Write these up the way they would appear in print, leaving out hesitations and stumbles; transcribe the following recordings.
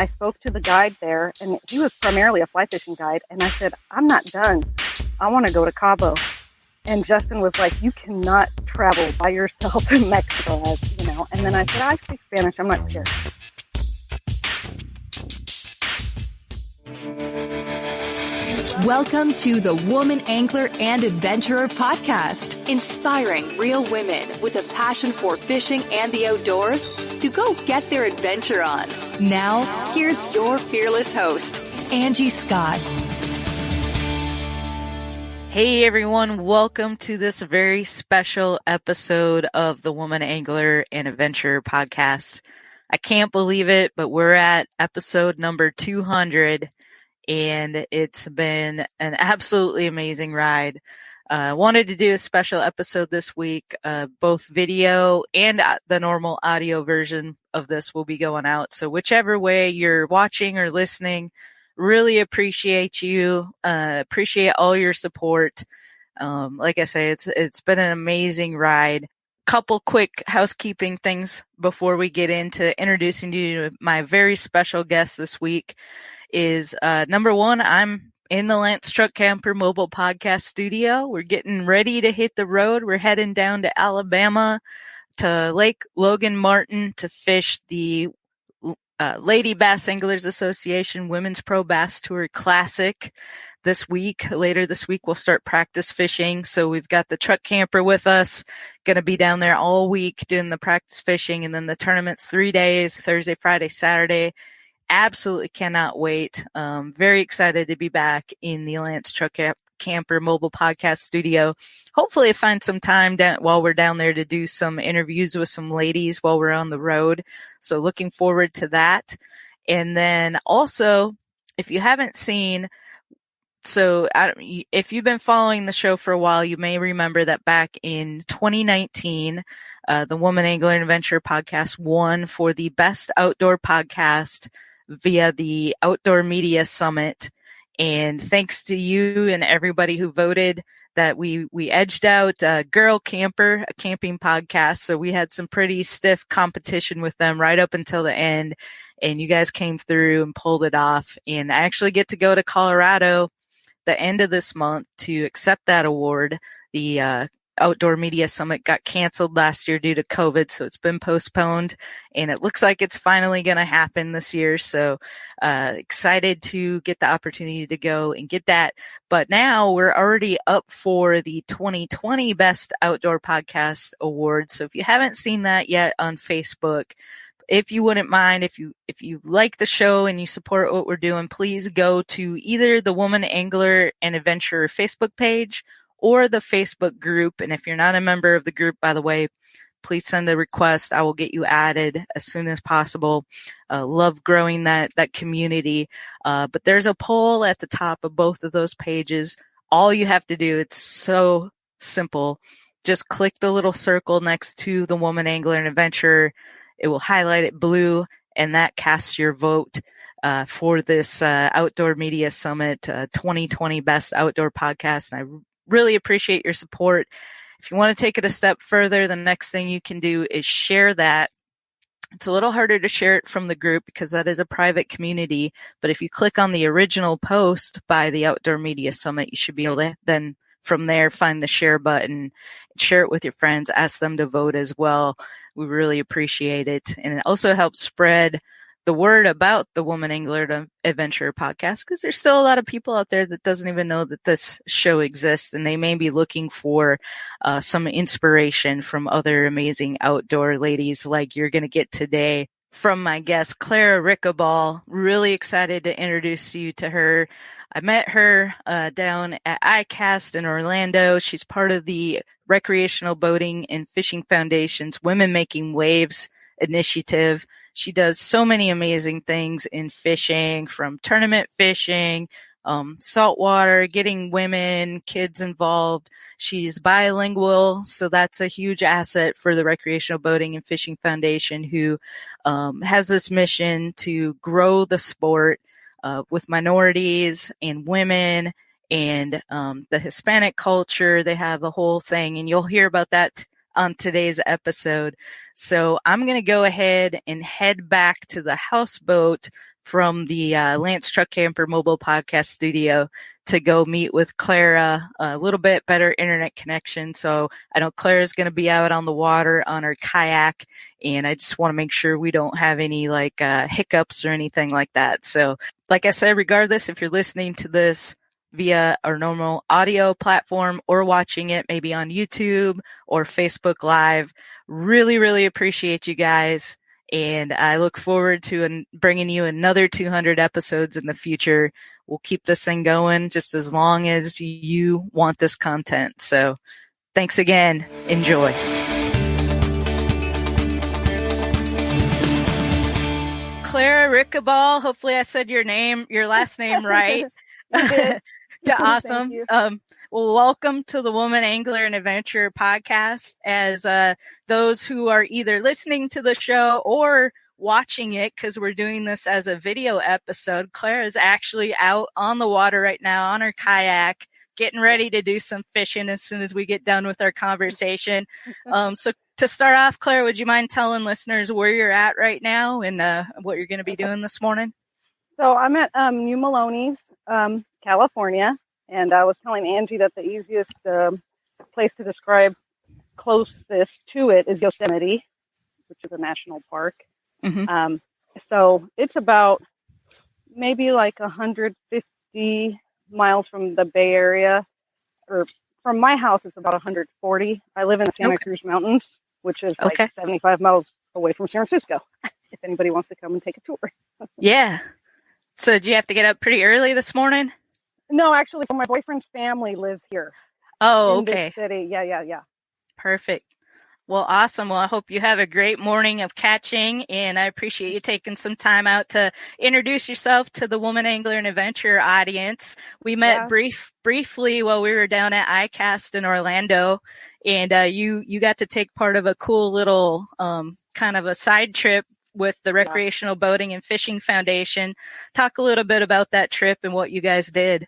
I spoke to the guide there, and he was primarily a fly fishing guide, and I said, I'm not done. I want to go to Cabo. And Justin was like, you cannot travel by yourself in Mexico, And then I said, I speak Spanish. I'm not scared. Welcome to the Woman Angler and Adventurer podcast, inspiring real women with a passion for fishing and the outdoors to go get their adventure on. Now, here's your fearless host, Angie Scott. Hey everyone, welcome to this very special episode of the Woman Angler and Adventurer podcast. I can't believe it, but we're at episode number 200. And it's been an absolutely amazing ride. Wanted to do a special episode this week. Both video and the normal audio version of this will be going out. So whichever way you're watching or listening, really appreciate you. Appreciate all your support. Like I say, it's been an amazing ride. Couple quick housekeeping things before we get into introducing you to my very special guest this week. Is number one, I'm in the Lance Truck Camper Mobile Podcast Studio. We're getting ready to hit the road. We're heading down to Alabama to Lake Logan Martin to fish the Lady Bass Anglers Association Women's Pro Bass Tour Classic this week. Later this week, we'll start practice fishing. So we've got the truck camper with us, going to be down there all week doing the practice fishing. And then the tournament's 3 days, Thursday, Friday, Saturday. Absolutely cannot wait. Very excited to be back in the Lance Truck Camper Mobile Podcast Studio. Hopefully I find some time while we're down there to do some interviews with some ladies while we're on the road. So looking forward to that. And then also, if you haven't seen, if you've been following the show for a while, you may remember that back in 2019, the Woman Angler and Adventurer podcast won for the best outdoor podcast via the Outdoor Media Summit. And thanks to you and everybody who voted, that we edged out Girl Camper, a camping podcast. So we had some pretty stiff competition with them right up until the end. And you guys came through and pulled it off. And I actually get to go to Colorado the end of this month to accept that award. The Outdoor Media Summit got canceled last year due to COVID, so it's been postponed, and it looks like it's finally going to happen this year. So excited to get the opportunity to go and get that. But now we're already up for the 2020 Best Outdoor Podcast Award. So if you haven't seen that yet on Facebook, if you wouldn't mind, if you like the show and you support what we're doing, please go to either the Woman Angler and Adventurer Facebook page or the Facebook group. And if you're not a member of the group, by the way, please send a request. I will get you added as soon as possible. Love growing that community. But there's a poll at the top of both of those pages. All you have to do, it's so simple. Just click the little circle next to the Woman Angler and Adventurer. It will highlight it blue, and that casts your vote for this Outdoor Media Summit 2020 Best Outdoor Podcast. And I really appreciate your support. If you want to take it a step further, the next thing you can do is share that. It's a little harder to share it from the group because that is a private community. But if you click on the original post by the Outdoor Media Summit, you should be able to then from there find the share button, share it with your friends, ask them to vote as well. We really appreciate it. And it also helps spread the word about the Woman Angler and Adventurer podcast, because there's still a lot of people out there that doesn't even know that this show exists, and they may be looking for some inspiration from other amazing outdoor ladies like you're going to get today from my guest, Clara Ricabal. Really excited to introduce you to her. I met her down at ICAST in Orlando. She's part of the Recreational Boating and Fishing Foundation's Women Making Waves initiative. She does so many amazing things in fishing, from tournament fishing, saltwater, getting women, kids involved. She's bilingual, so that's a huge asset for the Recreational Boating and Fishing Foundation, who has this mission to grow the sport with minorities and women and the Hispanic culture. They have a whole thing, and you'll hear about that on today's episode. So I'm going to go ahead and head back to the houseboat from the Lance Truck Camper Mobile Podcast Studio to go meet with Clara, a little bit better internet connection. So I know Clara's going to be out on the water on her kayak, and I just want to make sure we don't have any hiccups or anything like that. So like I said, regardless if you're listening to this via our normal audio platform or watching it maybe on YouTube or Facebook Live, really, really appreciate you guys. And I look forward to bringing you another 200 episodes in the future. We'll keep this thing going just as long as you want this content. So thanks again. Enjoy. Clara Ricabal. Hopefully I said your last name right. You did. Yeah, awesome. Thank you. Well, welcome to the Woman Angler and Adventurer podcast. As those who are either listening to the show or watching it, because we're doing this as a video episode, Clara is actually out on the water right now on her kayak, getting ready to do some fishing as soon as we get done with our conversation. So to start off, Clara, would you mind telling listeners where you're at right now and what you're going to be doing this morning? So I'm at New Maloney's, California, and I was telling Angie that the easiest place to describe closest to it is Yosemite, which is a national park. Mm-hmm. So it's about maybe like 150 miles from the Bay Area, or from my house it's about 140. I live in the Santa Cruz Mountains, which is like 75 miles away from San Francisco, if anybody wants to come and take a tour. Yeah. So did you have to get up pretty early this morning? No, actually, my boyfriend's family lives here. Oh, in okay. This city. Yeah. Perfect. Well, awesome. Well, I hope you have a great morning of catching, and I appreciate you taking some time out to introduce yourself to the Woman Angler and Adventurer audience. We met briefly while we were down at ICAST in Orlando, and you got to take part of a cool little kind of a side trip with the Recreational Boating and Fishing Foundation. Talk a little bit about that trip and what you guys did.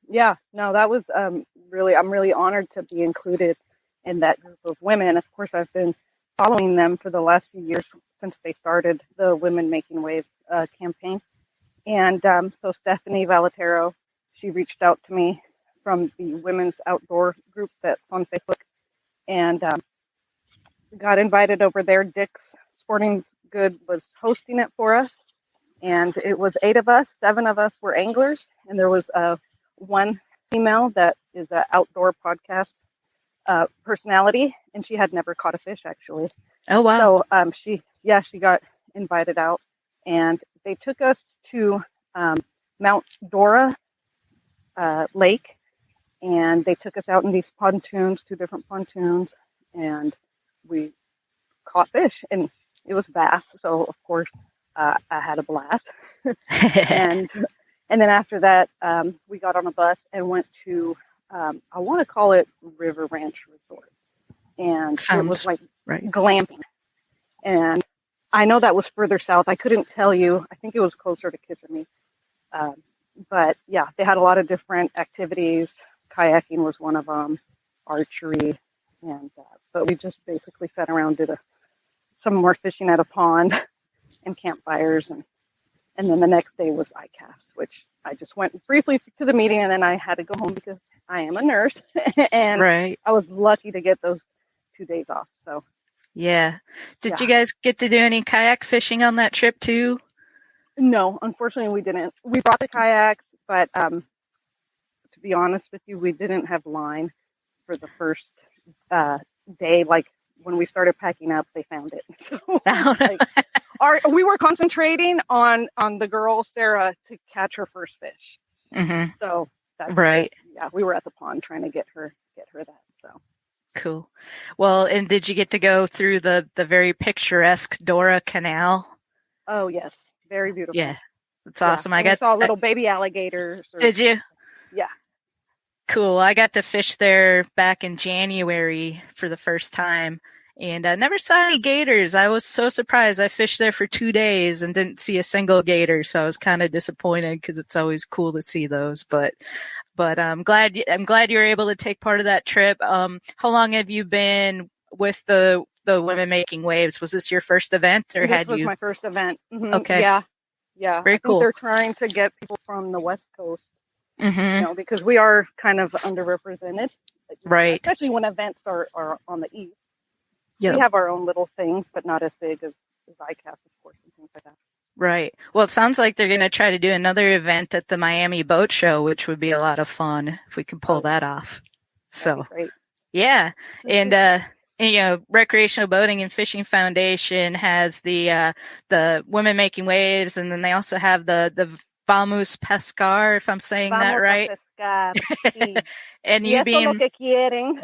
Yeah, no, that was I'm really honored to be included in that group of women. Of course, I've been following them for the last few years since they started the Women Making Waves campaign. And so Stephanie Valetero, she reached out to me from the Women's Outdoor group that's on Facebook, and got invited over there. Dick's Sporting Good was hosting it for us, and it was 8 of us. 7 of us were anglers, and there was one female that is an outdoor podcast personality, and she had never caught a fish actually. Oh wow! So she got invited out, and they took us to Mount Dora Lake, and they took us out in these pontoons, 2 different pontoons, and we caught fish, and it was bass. So of course I had a blast. And then after that, we got on a bus and went to, I want to call it River Ranch Resort. And it was like glamping. And I know that was further south. I couldn't tell you. I think it was closer to Kissimmee. But yeah, they had a lot of different activities. Kayaking was one of them, archery. And but we just basically sat around, did some more fishing at a pond and campfires, and then the next day was ICAST, which I just went briefly to the meeting, and then I had to go home because I am a nurse, and I was lucky to get those 2 days off. So yeah. Did you guys get to do any kayak fishing on that trip too? No, unfortunately we didn't. We brought the kayaks, but to be honest with you, we didn't have line for the first day. Like when we started packing up, they found it. So we were concentrating on the girl Sarah to catch her first fish. Mm-hmm. So that's yeah, we were at the pond trying to get her that. So cool. Well, and did you get to go through the very picturesque Dora Canal? Oh yes, very beautiful. Yeah, that's awesome. I saw little baby alligators. Did you? Yeah. Cool. I got to fish there back in January for the first time, and I never saw any gators. I was so surprised. I fished there for 2 days and didn't see a single gator, so I was kind of disappointed because it's always cool to see those. But I'm glad you were able to take part of that trip. How long have you been with the Women Making Waves? Was this your first event, or this was my first event? Mm-hmm. Okay. Yeah. Yeah, Very I think cool. they're trying to get people from the West Coast, Mm-hmm. because we are kind of underrepresented, Right. especially when events are on the East. We Yep. have our own little things, but not as big as ICAST, of course, and things like that. Right. Well, it sounds like they're going to try to do another event at the Miami Boat Show, which would be a lot of fun if we can pull that off. That'd be So, great. yeah. And Recreational Boating and Fishing Foundation has the Women Making Waves, and then they also have the Vamos Pescar, if I'm saying that Vamos right. a pescar. Sí. And Y you eso lo being que quieren.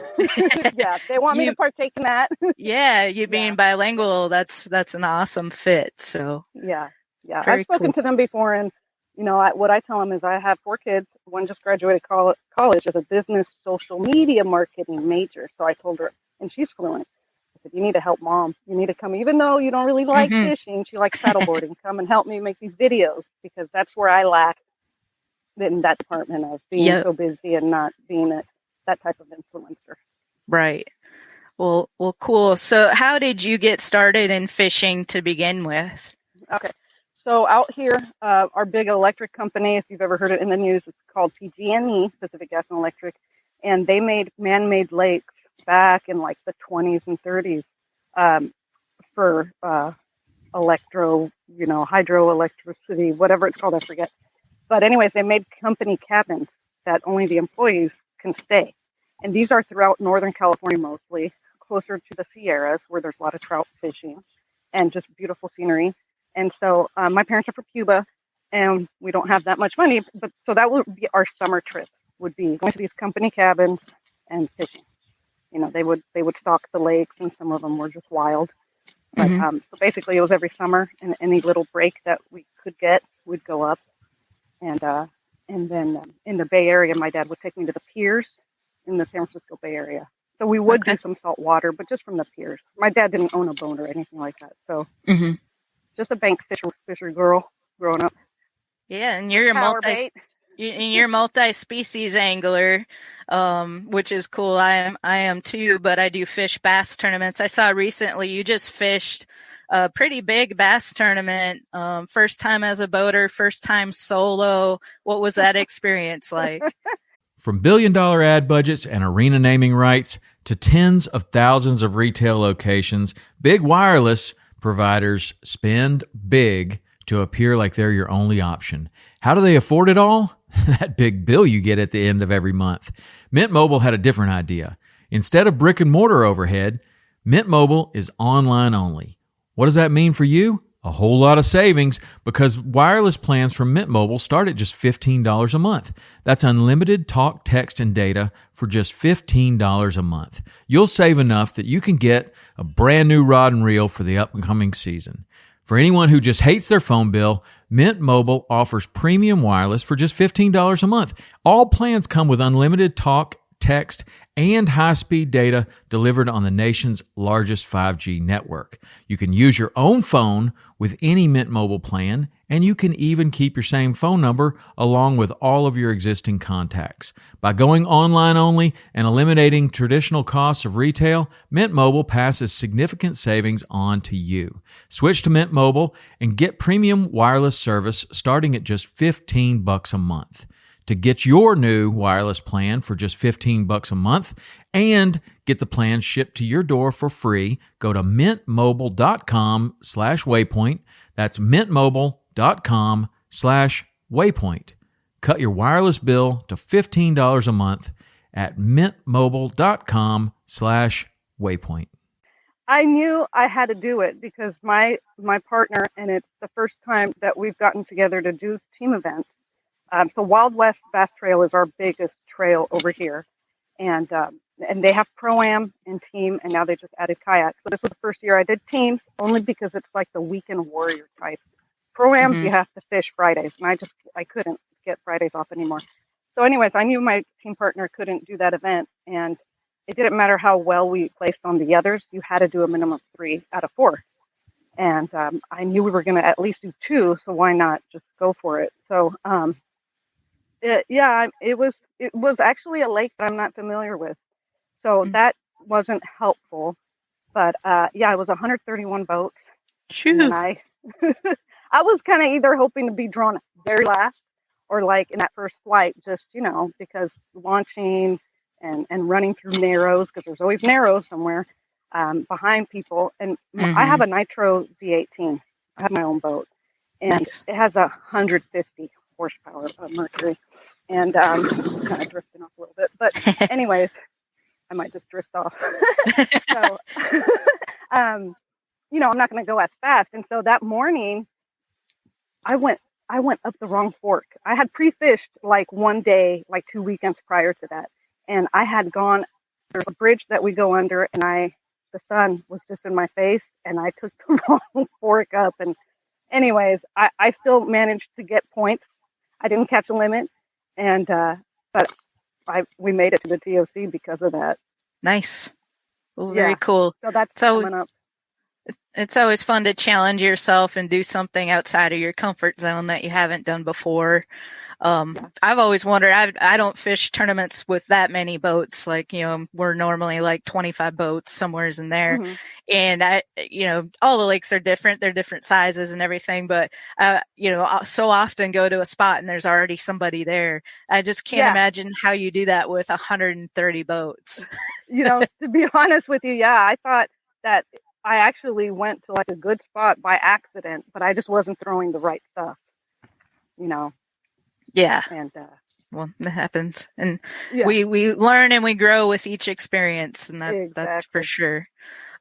Yeah, they want me to partake in that. you being bilingual, that's an awesome fit. So Yeah. I've very spoken cool. to them before, and what I tell them is I have 4 kids. One just graduated college as a business social media marketing major. So I told her, and she's fluent. I said, you need to help mom. You need to come, even though you don't really like Mm-hmm. fishing. She likes paddleboarding. Come and help me make these videos, because that's where I lack in that department of being so busy and not being that type of influencer. Right. Well, cool. So how did you get started in fishing to begin with? Okay. So out here, our big electric company, if you've ever heard it in the news, it's called PG&E, Pacific Gas and Electric, and they made man-made lakes back in like the 20s and 30s for hydroelectricity, whatever it's called, I forget. But anyways, they made company cabins that only the employees can stay. And these are throughout Northern California mostly, closer to the Sierras, where there's a lot of trout fishing and just beautiful scenery. And so my parents are from Cuba, and we don't have that much money. But so that would be our summer trip, would be going to these company cabins and fishing. They would stock the lakes, and some of them were just wild. But so basically, it was every summer, and any little break that we could get, we'd go up. And then in the Bay Area, my dad would take me to the piers in the San Francisco Bay Area. So we would do some salt water, but just from the piers. My dad didn't own a boat or anything like that. So just a bank fisher girl growing up. Yeah, and you're a multi-species angler, which is cool. I am too, but I do fish bass tournaments. I saw recently you just fished a pretty big bass tournament. First time as a boater, first time solo. What was that experience like? From billion-dollar ad budgets and arena naming rights to tens of thousands of retail locations, big wireless providers spend big to appear like they're your only option. How do they afford it all? That big bill you get at the end of every month. Mint Mobile had a different idea. Instead of brick and mortar overhead, Mint Mobile is online only. What does that mean for you? A whole lot of savings, because wireless plans from Mint Mobile start at just $15 a month. That's unlimited talk, text, and data for just $15 a month. You'll save enough that you can get a brand new rod and reel for the upcoming season. For anyone who just hates their phone bill, Mint Mobile offers premium wireless for just $15 a month. All plans come with unlimited talk, text, and high-speed data delivered on the nation's largest 5G network. You can use your own phone with any Mint Mobile plan, and you can even keep your same phone number along with all of your existing contacts. By going online only and eliminating traditional costs of retail, Mint Mobile passes significant savings on to you. Switch to Mint Mobile and get premium wireless service starting at just $15 a month. To get your new wireless plan for just $15 a month and get the plan shipped to your door for free, go to mintmobile.com/waypoint. That's mintmobile.com/waypoint. Cut your wireless bill to $15 a month at mintmobile.com/waypoint. I knew I had to do it because my partner, and it's the first time that we've gotten together to do team events. So Wild West Bass Trail is our biggest trail over here, and they have Pro-Am and team, and now they just added kayaks. So this was the first year I did teams, only because it's like the weekend warrior type. Pro-Ams, you have to fish Fridays, and I couldn't get Fridays off anymore. So anyways, I knew my team partner couldn't do that event, and it didn't matter how well we placed on the others. You had to do a minimum of 3 out of 4. And I knew we were going to at least do 2, so why not just go for it? So it was actually a lake that I'm not familiar with, so that wasn't helpful. But it was 131 boats. Shoo. And I I was kind of either hoping to be drawn very last or like in that first flight, just, because launching and running through narrows, because there's always narrows somewhere behind people. And I have a Nitro Z18. I have my own boat, and Nice. it has 150 horsepower of Mercury. And kind of drifting off a little bit. But anyways, I might just drift off. So, I'm not going to go as fast. And so that morning, I went up the wrong fork. I had pre-fished like one day, like 2 weekends prior to that. And I had gone, there's a bridge that we go under, and the sun was just in my face, and I took the wrong fork up. And anyways, I still managed to get points. I didn't catch a limit. And, but we made it to the TOC because of that. Nice. Well, very cool. So that's coming up. It's always fun to challenge yourself and do something outside of your comfort zone that you haven't done before. I've always wondered, I don't fish tournaments with that many boats. Like, we're normally like 25 boats somewheres in there. Mm-hmm. And all the lakes are different. They're different sizes and everything, but, so often go to a spot and there's already somebody there. I just can't imagine how you do that with 130 boats. To be honest with you. Yeah. I thought that I actually went to like a good spot by accident, but I just wasn't throwing the right stuff, Yeah. And well, that happens, and we learn and we grow with each experience, and that's for sure.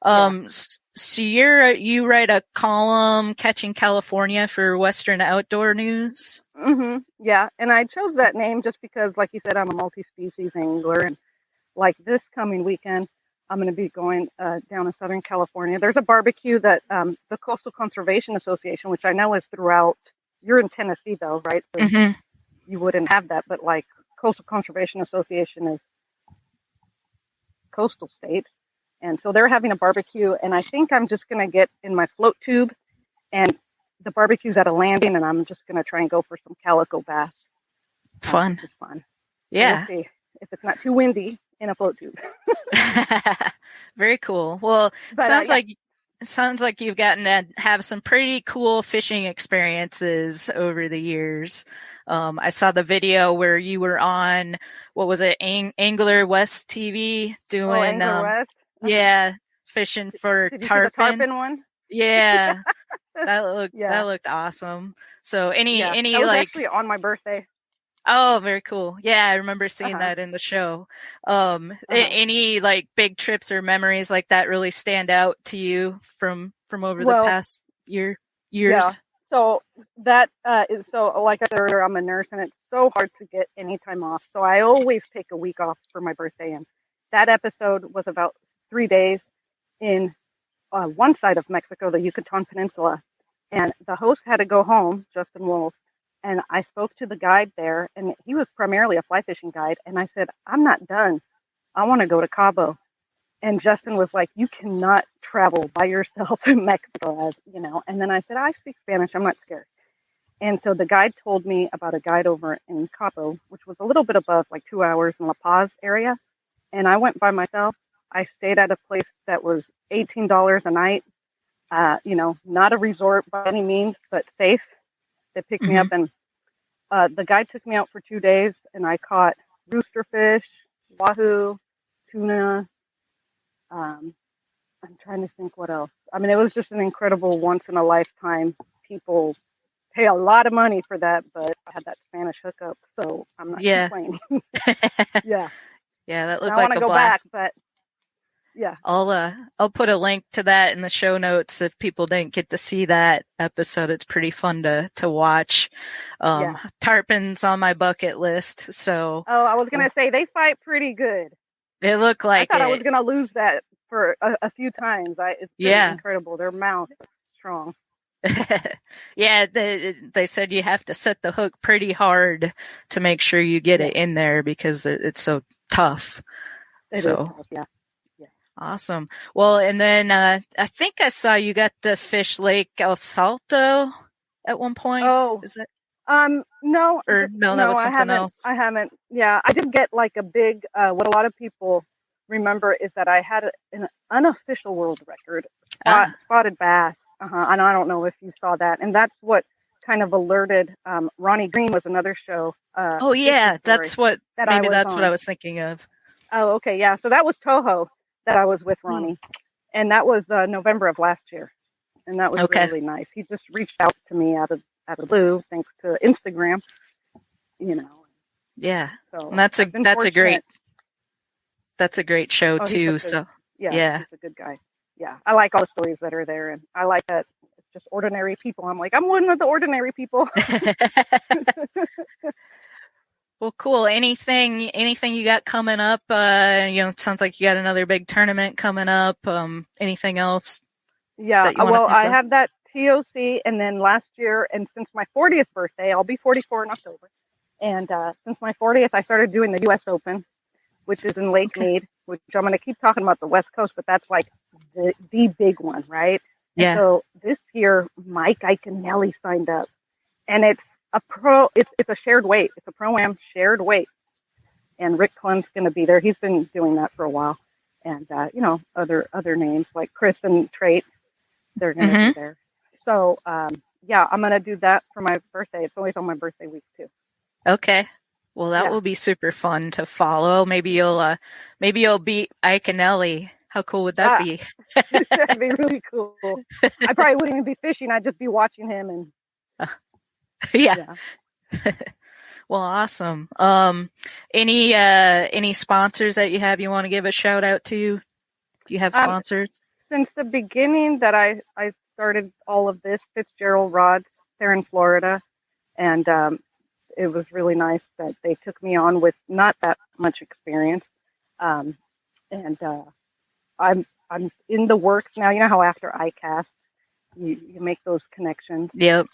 So you write a column, Catching California, for Western Outdoor News. Mm-hmm. Yeah, and I chose that name just because, like you said, I'm a multi-species angler, and like this coming weekend, I'm going to be going down to Southern California. There's a barbecue that the Coastal Conservation Association, which I know is throughout. You're in Tennessee, though, right? So you wouldn't have that, but like Coastal Conservation Association is coastal states, and so they're having a barbecue. And I think I'm just going to get in my float tube, and the barbecue's at a landing, and I'm just going to try and go for some calico bass. Fun. Which is fun. Yeah. So we'll see if it's not too windy in a float tube. Very cool. Well, sounds like you've gotten to have some pretty cool fishing experiences over the years. I saw the video where you were on, what was it, Angler West TV doing, Angler West? Yeah, fishing for Did you tarpon. See the tarpon one? Yeah. That looked awesome. So any that was like actually on my birthday. Oh, very cool. Yeah, I remember seeing that in the show. Any like big trips or memories like that really stand out to you from over the past years? Yeah. So that is like I said earlier, I'm a nurse, and it's so hard to get any time off. So I always take a week off for my birthday. And that episode was about 3 days in one side of Mexico, the Yucatan Peninsula. And the host had to go home, Justin Wolf. And I spoke to the guide there, and he was primarily a fly fishing guide. And I said, I'm not done. I want to go to Cabo. And Justin was like, you cannot travel by yourself in Mexico, And then I said, I speak Spanish. I'm not scared. And so the guide told me about a guide over in Cabo, which was a little bit above, like 2 hours in La Paz area. And I went by myself. I stayed at a place that was $18 a night. Not a resort by any means, but safe. They picked me up, and the guide took me out for 2 days, and I caught roosterfish, wahoo, tuna. I'm trying to think what else. I mean, it was just an incredible once-in-a-lifetime. People pay a lot of money for that, but I had that Spanish hookup, so I'm not complaining. Yeah, that looked like a blast. I want to go back, but yeah. I'll put a link to that in the show notes if people didn't get to see that episode. It's pretty fun to watch. Tarpon's on my bucket list. So. Oh, I was gonna say they fight pretty good. They look like I thought I was gonna lose that for a few times. It's incredible. Their mouth is strong. Yeah, they said you have to set the hook pretty hard to make sure you get it in there because it's so tough. It is tough, yeah. Awesome. Well, and then I think I saw you got to fish Lake El Salto at one point. Oh, is it? No. Or no, that was something else. I haven't. Yeah, I did get like a big. What a lot of people remember is that I had an unofficial world record, spotted bass. And I don't know if you saw that. And that's what kind of alerted Ronnie Green was another show. Oh yeah, that's what that's what I was thinking of. Oh, okay, yeah. So that was Toho that I was with Ronnie, and that was November of last year, and that was really nice. He just reached out to me out of the blue, thanks to Instagram. You know. Yeah. So and that's a great show too. So yeah, he's a good guy. Yeah, I like all the stories that are there, and I like that it's just ordinary people. I'm like, I'm one of the ordinary people. Well, cool. Anything you got coming up? It sounds like you got another big tournament coming up. Anything else? Yeah. Well, I have that TOC, and then last year, and since my 40th birthday, I'll be 44 in October. And since my 40th, I started doing the U.S. Open, which is in Lake Mead, which I'm going to keep talking about the West Coast, but that's like the big one, right? Yeah. And so this year, Mike Iaconelli signed up, and it's a shared weight. It's a pro-am shared weight. And Rick Clunn's going to be there. He's been doing that for a while. And, other names like Chris and Trait, they're going to be there. So, I'm going to do that for my birthday. It's always on my birthday week too. Okay. Well, that will be super fun to follow. Maybe you'll beat Iaconelli. How cool would that be? That'd be really cool. I probably wouldn't even be fishing. I'd just be watching him and yeah. Well, awesome. Any sponsors that you have you want to give a shout out to? Do you have sponsors? Since the beginning that I started all of this, Fitzgerald Rods, they're in Florida, and it was really nice that they took me on with not that much experience. I'm in the works now. You know how after ICAST, you make those connections. Yep.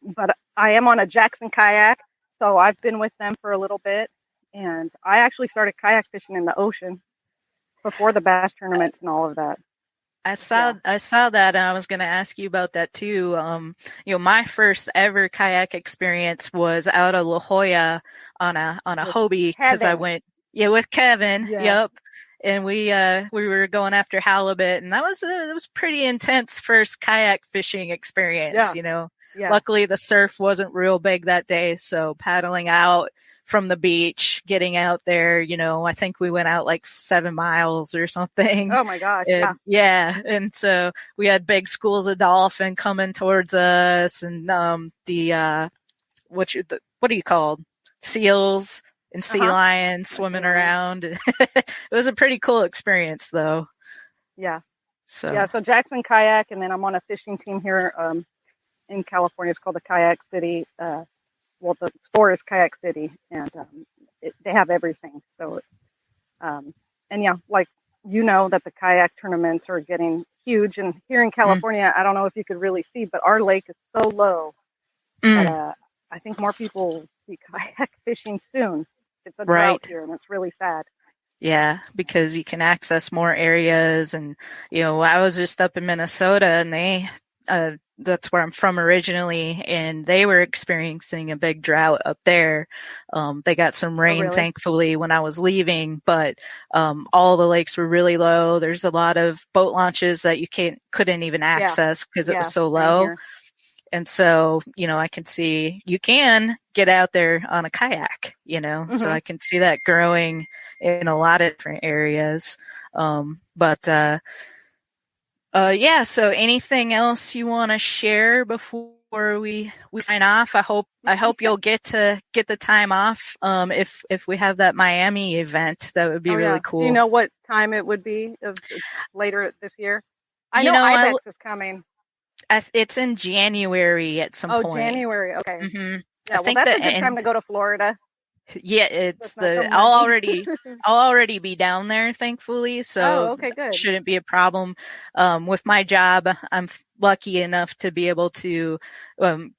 But I am on a Jackson kayak, so I've been with them for a little bit, and I actually started kayak fishing in the ocean before the bass tournaments and all of that. I saw that, and I was going to ask you about that too. My first ever kayak experience was out of La Jolla on a Hobie, because I went with Kevin. Yeah. Yep. And we were going after halibut, and it was pretty intense first kayak fishing experience. Yeah. Luckily the surf wasn't real big that day, so paddling out from the beach, getting out there, I think we went out like 7 miles or something. Oh my gosh. And, yeah. And so we had big schools of dolphin coming towards us, and what are you called? Seals and sea lions swimming around. It was a pretty cool experience though. Yeah. So Jackson Kayak, and then I'm on a fishing team here in California. It's called the Kayak City. The store is Kayak City, and they have everything. So, that the kayak tournaments are getting huge. And here in California, I don't know if you could really see, but our lake is so low that I think more people will be kayak fishing soon. It's a drought here, and it's really sad. Yeah, because you can access more areas. And, I was just up in Minnesota, and that's where I'm from originally, and they were experiencing a big drought up there. They got some rain, thankfully, when I was leaving, but all the lakes were really low. There's a lot of boat launches that you couldn't even access because it was so low. And so, I can see you can get out there on a kayak, so I can see that growing in a lot of different areas. So anything else you want to share before we sign off? I hope you'll get the time off. If we have that Miami event, that would be really cool. Do you know what time it would be later this year? I know IBEX is coming. It's in January at some point. Oh, January. Okay. Mm-hmm. Yeah, that's a good time to go to Florida. Yeah, I'll already be down there, thankfully, so okay, good. Shouldn't be a problem. With my job, I'm lucky enough to be able to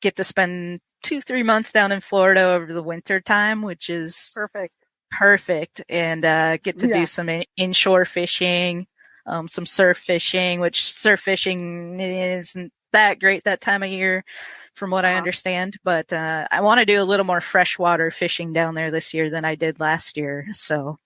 get to spend 2-3 months down in Florida over the winter time, which is perfect, and get to do some inshore fishing, some surf fishing, which surf fishing isn't that great that time of year from what I understand, but I want to do a little more freshwater fishing down there this year than I did last year. So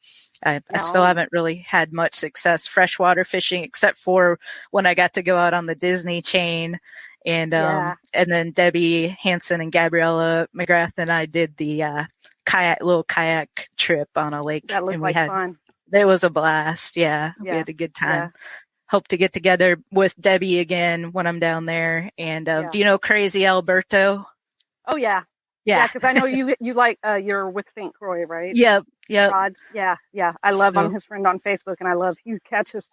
I still haven't really had much success freshwater fishing, except for when I got to go out on the Disney chain. And then Debbie Hansen and Gabriella McGrath and I did the little kayak trip on a lake. That looked like fun. It was a blast. Yeah. We had a good time. Yeah. Hope to get together with Debbie again when I'm down there. And do you know Crazy Alberto? Oh, yeah. Yeah, because I know you like, you're with St. Croix, right? Yep. Rods. Yeah. I love him, his friend on Facebook, and I love he catches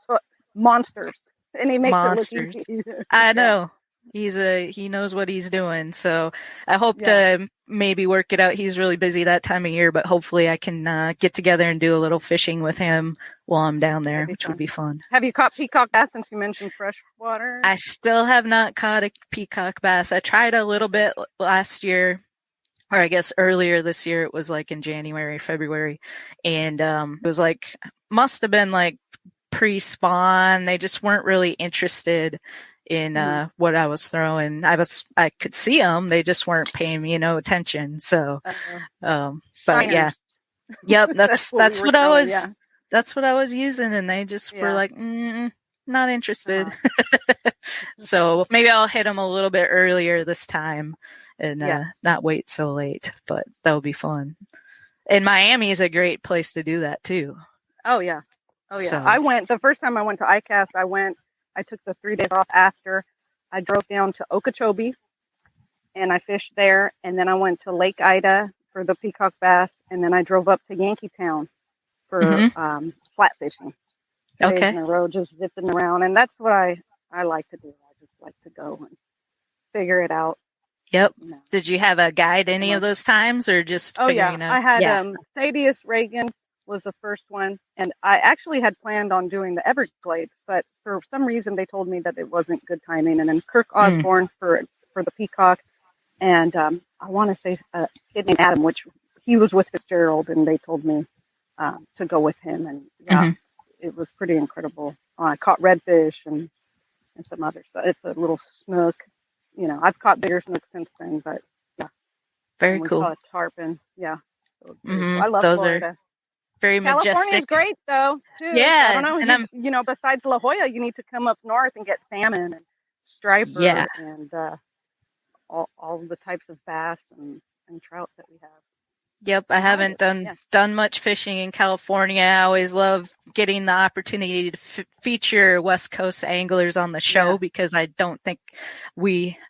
monsters, and he makes it look easy. I know. He knows what he's doing. So I hope to maybe work it out. He's really busy that time of year, but hopefully I can get together and do a little fishing with him while I'm down there, which would be fun. Have you caught peacock bass since you mentioned freshwater? I still have not caught a peacock bass. I tried a little bit last year, or I guess earlier this year. It was like in January, February. And it was like, must have been like pre-spawn. They just weren't really interested in what I was throwing. I could see them, they just weren't paying me no attention. So but yeah, yep, that's what I was that's what I was using, and they just were like not interested. So maybe I'll hit them a little bit earlier this time and not wait so late, but that would be fun. And Miami is a great place to do that too. Oh yeah. So, the first time I went to ICAST, I took the 3 days off after. I drove down to Okeechobee, and I fished there. And then I went to Lake Ida for the peacock bass. And then I drove up to Yankeetown for flat fishing. 2 days in a row, just zipping around. And that's what I like to do. I just like to go and figure it out. Yep. Did you have a guide any of those times, or just figuring it out? I had Thaddeus Reagan was the first one, and I actually had planned on doing the Everglades, but for some reason they told me that it wasn't good timing. And then Kirk Osborne for the peacock, and I want to say a kid named Adam, which he was with Fitzgerald, and they told me to go with him, and it was pretty incredible. I caught redfish and some other stuff. It's a little snook. I've caught bigger snooks since then, but very cool. We saw a tarpon. So I love those Florida. Very majestic. California's great though, too. Yeah. I don't know. And besides La Jolla, you need to come up north and get salmon and striper and all the types of bass and trout that we have. Yep, I haven't done much fishing in California. I always love getting the opportunity to feature West Coast anglers on the show because I don't think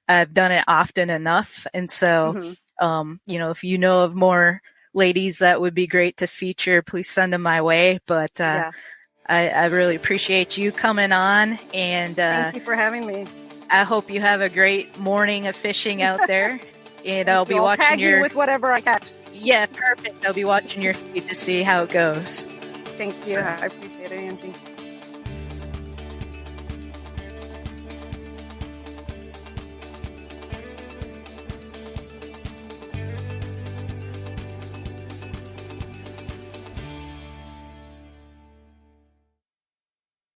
I've done it often enough. And so, if you know of more ladies that would be great to feature, please send them my way. But I really appreciate you coming on, and thank you for having me. I hope you have a great morning of fishing out there, and I'll be watching tag you with whatever I catch. Yeah, perfect. I'll be watching your feed to see how it goes. Thank you. I appreciate it, Angie.